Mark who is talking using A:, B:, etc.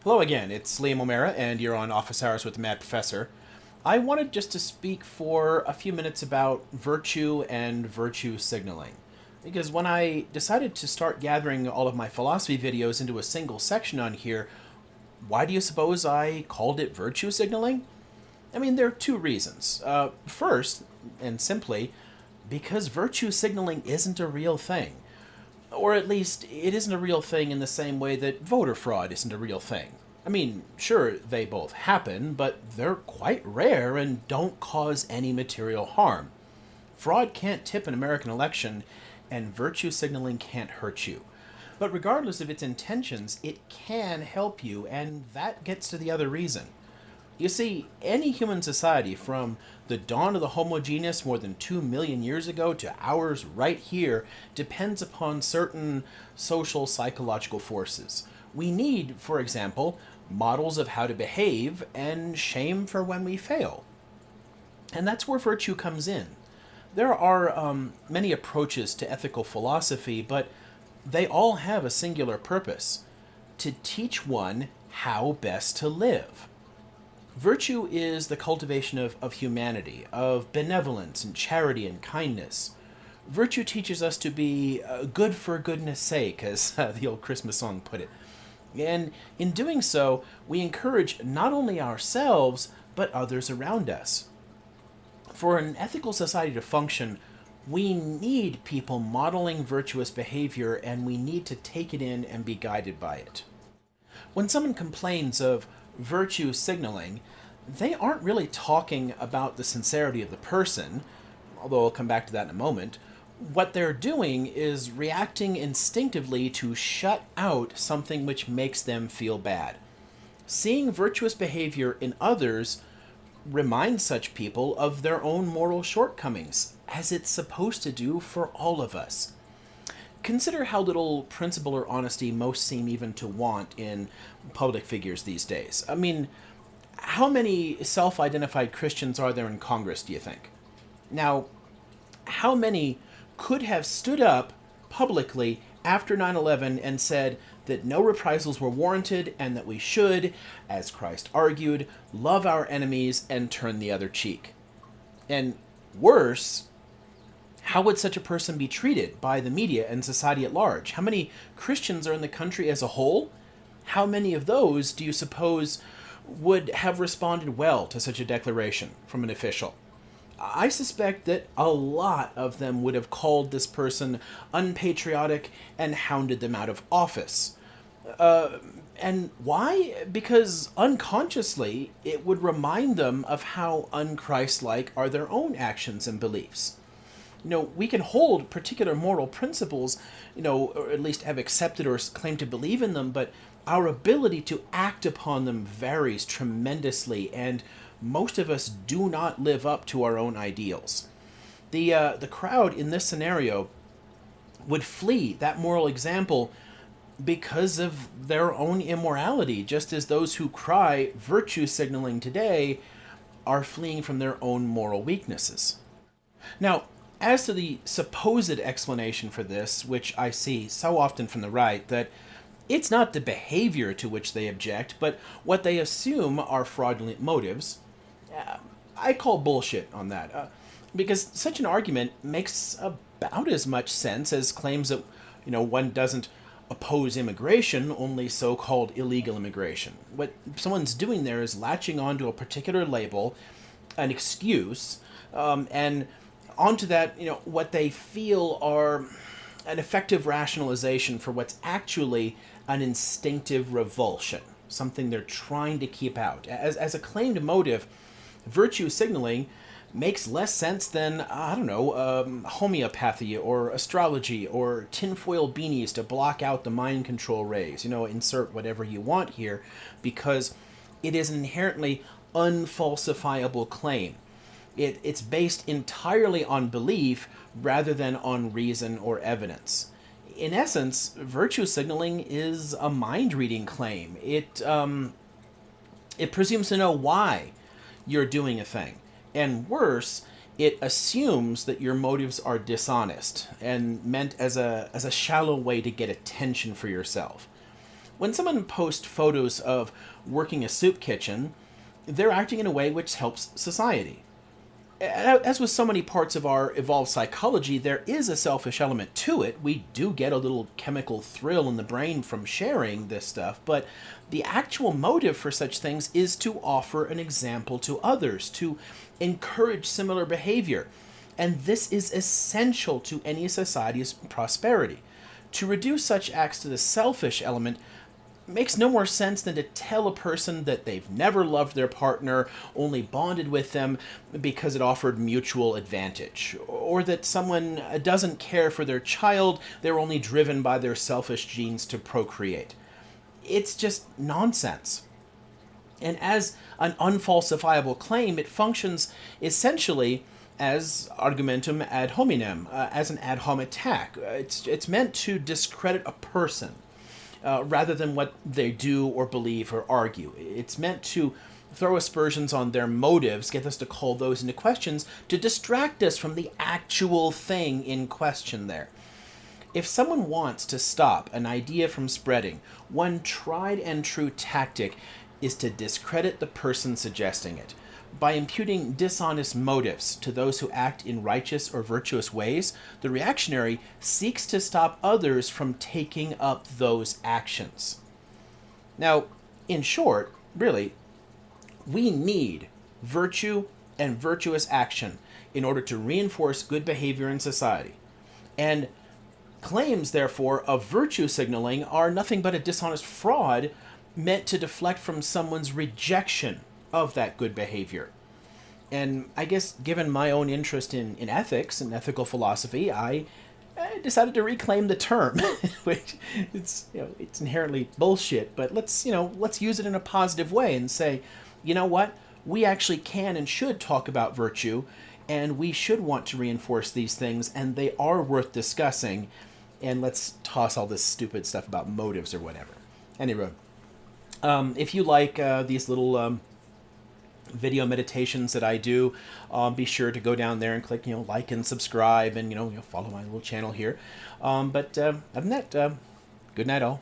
A: Hello again, it's Liam O'Mara, and you're on Office Hours with the Mad Professor. I wanted just to speak for a few minutes about virtue and virtue signaling. Because when I decided to start gathering all of my philosophy videos into a single section on here, why do you suppose I called it virtue signaling? I mean, there are two reasons. First, and simply, because virtue signaling isn't a real thing. Or at least, it isn't a real thing in the same way that voter fraud isn't a real thing. I mean, sure, they both happen, but they're quite rare and don't cause any material harm. Fraud can't tip an American election, and virtue signaling can't hurt you. But regardless of its intentions, it can help you, and that gets to the other reason. You see, any human society, from the dawn of the Homo genus more than 2 million years ago to ours right here, depends upon certain social psychological forces. We need, for example, models of how to behave and shame for when we fail. And that's where virtue comes in. There are many approaches to ethical philosophy, but they all have a singular purpose: to teach one how best to live. Virtue is the cultivation of humanity, of benevolence and charity and kindness. Virtue teaches us to be good for goodness sake, as the old Christmas song put it. And in doing so, we encourage not only ourselves, but others around us. For an ethical society to function, we need people modeling virtuous behavior, and we need to take it in and be guided by it. When someone complains of virtue signaling, they aren't really talking about the sincerity of the person, although I'll come back to that in a moment. What they're doing is reacting instinctively to shut out something which makes them feel bad. Seeing virtuous behavior in others reminds such people of their own moral shortcomings, as it's supposed to do for all of us. Consider how little principle or honesty most seem even to want in public figures these days. I mean, how many self-identified Christians are there in Congress, do you think? Now, how many could have stood up publicly after 9/11 and said that no reprisals were warranted and that we should, as Christ argued, love our enemies and turn the other cheek? And worse, how would such a person be treated by the media and society at large? How many Christians are in the country as a whole? How many of those do you suppose would have responded well to such a declaration from an official? I suspect that a lot of them would have called this person unpatriotic and hounded them out of office. And why? Because unconsciously, it would remind them of how unchristlike are their own actions and beliefs. We can hold particular moral principles, or at least have accepted or claim to believe in them, but our ability to act upon them varies tremendously, and most of us do not live up to our own ideals. The crowd in this scenario would flee that moral example because of their own immorality, just as those who cry virtue signaling today are fleeing from their own moral weaknesses. Now, as to the supposed explanation for this, which I see so often from the right, that it's not the behavior to which they object, but what they assume are fraudulent motives, I call bullshit on that. Because such an argument makes about as much sense as claims that, one doesn't oppose immigration, only so-called illegal immigration. What someone's doing there is latching onto a particular label, an excuse, and onto that, what they feel are an effective rationalization for what's actually an instinctive revulsion, something they're trying to keep out. As a claimed motive, virtue signaling makes less sense than, homeopathy or astrology or tinfoil beanies to block out the mind control rays. Insert whatever you want here, because it is an inherently unfalsifiable claim. It's based entirely on belief rather than on reason or evidence. In essence, virtue signaling is a mind-reading claim. It presumes to know why you're doing a thing. And worse, it assumes that your motives are dishonest and meant as a shallow way to get attention for yourself. When someone posts photos of working a soup kitchen, they're acting in a way which helps society. As with so many parts of our evolved psychology, there is a selfish element to it. We do get a little chemical thrill in the brain from sharing this stuff, but the actual motive for such things is to offer an example to others, to encourage similar behavior. And this is essential to any society's prosperity. To reduce such acts to the selfish element makes no more sense than to tell a person that they've never loved their partner, only bonded with them because it offered mutual advantage, or that someone doesn't care for their child, they're only driven by their selfish genes to procreate. It's just nonsense. And as an unfalsifiable claim, it functions essentially as argumentum ad hominem, as an ad hom attack. It's meant to discredit a person rather than what they do or believe or argue. It's meant to throw aspersions on their motives, get us to call those into questions, to distract us from the actual thing in question there. If someone wants to stop an idea from spreading, one tried and true tactic is to discredit the person suggesting it. By imputing dishonest motives to those who act in righteous or virtuous ways, the reactionary seeks to stop others from taking up those actions. Now, in short, really, we need virtue and virtuous action in order to reinforce good behavior in society. And claims, therefore, of virtue signaling are nothing but a dishonest fraud meant to deflect from someone's rejection of that good behavior. And I guess given my own interest in ethics and ethical philosophy, I decided to reclaim the term, which it's inherently bullshit, but let's use it in a positive way and say, you know what? We actually can and should talk about virtue, and we should want to reinforce these things, and they are worth discussing, and let's toss all this stupid stuff about motives or whatever. Anyway, if you like these little video meditations that I do, be sure to go down there and click, like and subscribe, and follow my little channel here. But other than that, good night all.